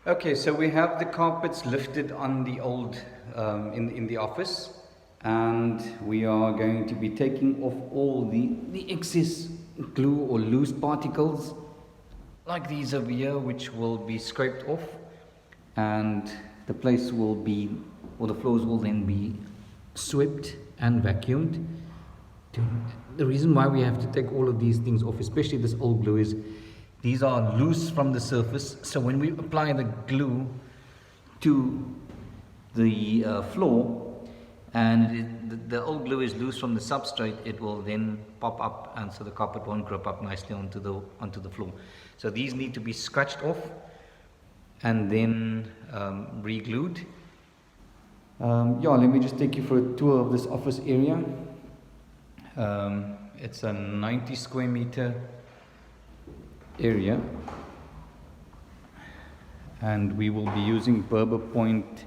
Okay, so we have the carpets lifted on the old in the office, and we are going to be taking off all the excess glue or loose particles like these over here, which will be scraped off, and the place will be, or the floors will then be swept and vacuumed. The reason why we have to take all of these things off, especially this old glue, is these are loose from the surface. So when we apply the glue to the floor, and the old glue is loose from the substrate, it will then pop up, and so the carpet won't grip up nicely onto the floor. So these need to be scratched off and then re-glued. Yeah, let me just take you for a tour of this office area. It's a 90 square meter area, and we will be using Berber Point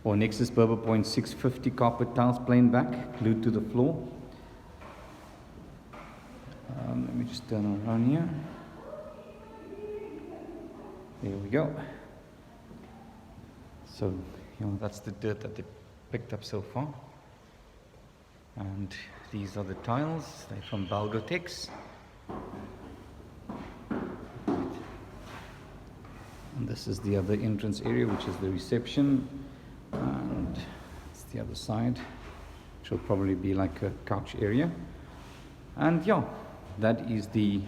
or Nexus Berber Point 650 carpet tiles, plain back, glued to the floor. Let me just turn around here. There we go. So, you know, that's the dirt that they picked up so far. And these are the tiles. They're from Balgotex. And this is the other entrance area, which is the reception. And it's the other side, which will probably be like a couch area. And yeah, that is the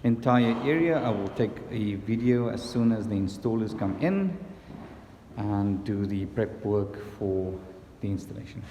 entire area. I will take a video as soon as the installers come in and do the prep work for the installation.